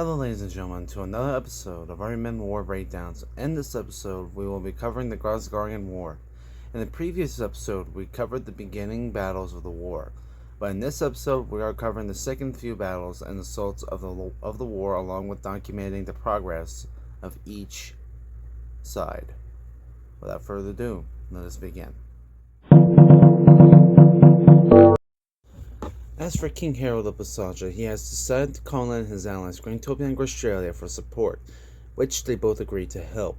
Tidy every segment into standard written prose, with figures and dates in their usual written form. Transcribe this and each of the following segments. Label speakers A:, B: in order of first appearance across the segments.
A: Hello ladies and gentlemen, to another episode of Army War Breakdowns. In this episode, we will be covering the Grazgarian War. In the previous episode, we covered the beginning battles of the war, but in this episode, we are covering the second few battles and assaults of the war, along with documenting the progress of each side. Without further ado, let us begin. As for King Harold of Basaja, he has decided to call in his allies Grantopia and Grazgarian for support, which they both agreed to help.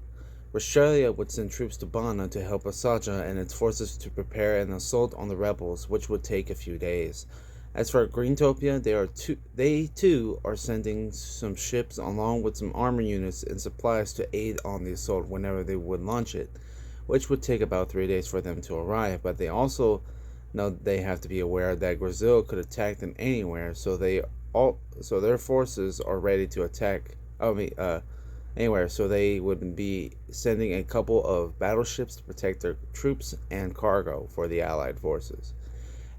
A: Grazgarian would send troops to Bana to help Basaja and its forces to prepare an assault on the rebels, which would take a few days. As for Grantopia, they too are sending some ships along with some armor units and supplies to aid on the assault whenever they would launch it, which would take about 3 days for them to arrive, but they also know they have to be aware that Brazil could attack them anywhere, so their forces are ready to attack. Anywhere, so they would be sending a couple of battleships to protect their troops and cargo for the Allied forces.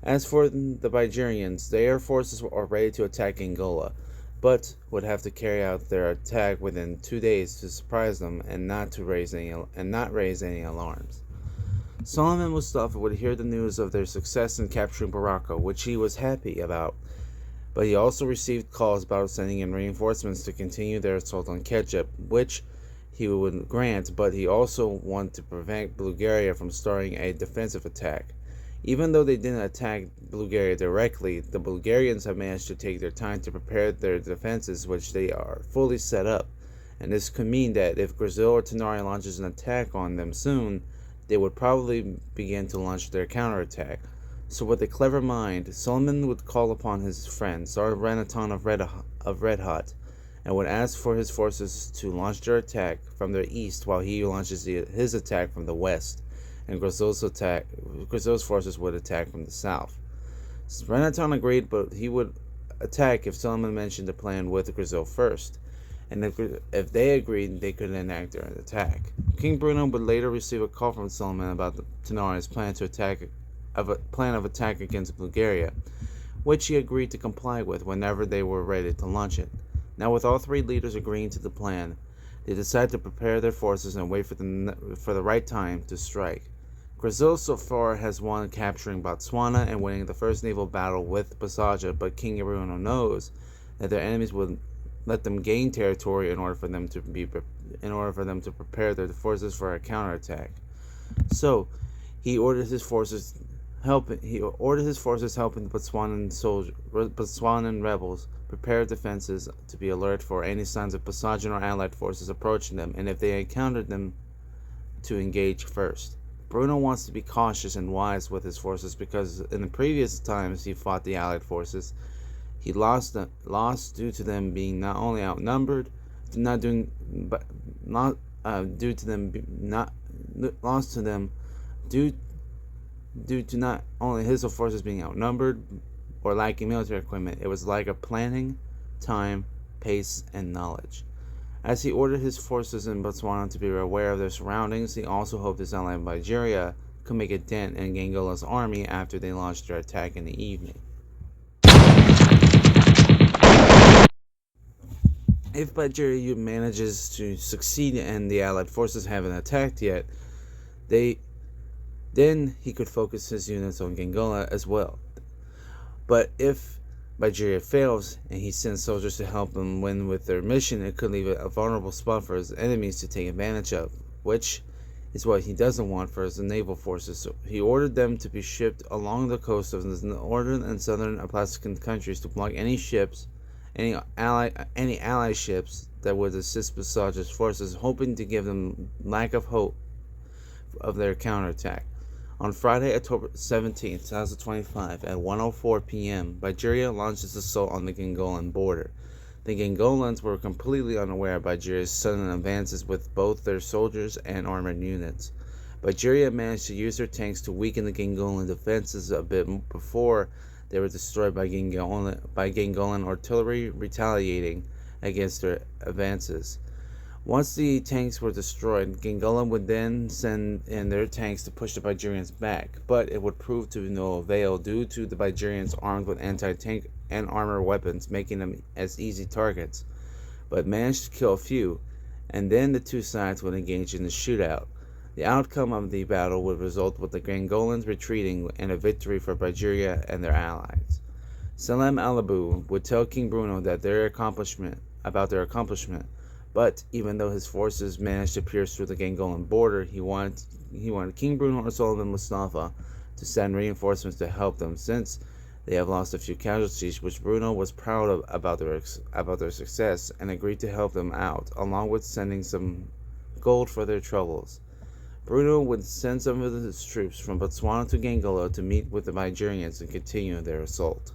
A: As for the Grazgarians, their forces are ready to attack Angola, but would have to carry out their attack within 2 days to surprise them and not raise any alarms. Solomon Mustafa would hear the news of their success in capturing Baraka, which he was happy about, but he also received calls about sending in reinforcements to continue their assault on Ketchup, which he would grant, but he also wanted to prevent Bulgaria from starting a defensive attack. Even though they didn't attack Bulgaria directly, the Bulgarians have managed to take their time to prepare their defenses, which they are fully set up, and this could mean that if Brazil or Tenari launches an attack on them soon, they would probably begin to launch their counterattack. So with a clever mind, Solomon would call upon his friend, Tsar Renaton of Red Hot, and would ask for his forces to launch their attack from the east while he launches his attack from the west, and Brazil's forces would attack from the south. Renaton agreed, but he would attack if Solomon mentioned the plan with Brazil first, and if they agreed, they could enact their attack. King Bruno would later receive a call from Solomon about the Tenari's plan of attack against Bulgaria, which he agreed to comply with whenever they were ready to launch it. Now, with all three leaders agreeing to the plan, they decided to prepare their forces and wait for the right time to strike. Brazil so far has won capturing Botswana and winning the first naval battle with Basaja, but King Bruno knows that their enemies would let them gain territory in order for them to prepare their forces for a counterattack. So he ordered his forces helping the Botswanan rebels prepare defenses to be alert for any signs of Basajan or allied forces approaching them, and if they encountered them, to engage first. Bruno wants to be cautious and wise with his forces because in the previous times he fought the allied forces, he lost due to them being not only outnumbered, lost to them due to not only his forces being outnumbered or lacking military equipment. It was lack of planning, time, pace, and knowledge. As he ordered his forces in Botswana to be aware of their surroundings, he also hoped his ally Nigeria could make a dent in Gangola's army after they launched their attack in the evening. If Nigeria manages to succeed and the Allied forces haven't attacked yet, then he could focus his units on Gangola as well. But if Nigeria fails and he sends soldiers to help them win with their mission, it could leave a vulnerable spot for his enemies to take advantage of, which is what he doesn't want for his naval forces. So he ordered them to be shipped along the coast of the northern and southern African countries to block any allied ships that would assist Basaja's forces, hoping to give them lack of hope of their counterattack. On Friday, October 17, 2025, at 1:04 p.m., Nigeria launched its assault on the Gangolan border. The Gangolans were completely unaware of Nigeria's sudden advances with both their soldiers and armored units. Nigeria managed to use their tanks to weaken the Gangolan defenses a bit before they were destroyed by Gangolan artillery retaliating against their advances. Once the tanks were destroyed, Gangolan would then send in their tanks to push the Nigerians back, but it would prove to no avail due to the Nigerians armed with anti-tank and armor weapons, making them as easy targets. but managed to kill a few, and then the two sides would engage in a shootout. The outcome of the battle would result with the Gangolans retreating and a victory for Bulgaria and their allies. Selim Alabu would tell King Bruno that about their accomplishment, but even though his forces managed to pierce through the Gangolan border, he wanted King Bruno or Sultan Mustafa to send reinforcements to help them, since they have lost a few casualties, which Bruno was proud of about their success and agreed to help them out, along with sending some gold for their troubles. Bruno would send some of his troops from Botswana to Gangolo to meet with the Bulgarians and continue their assault.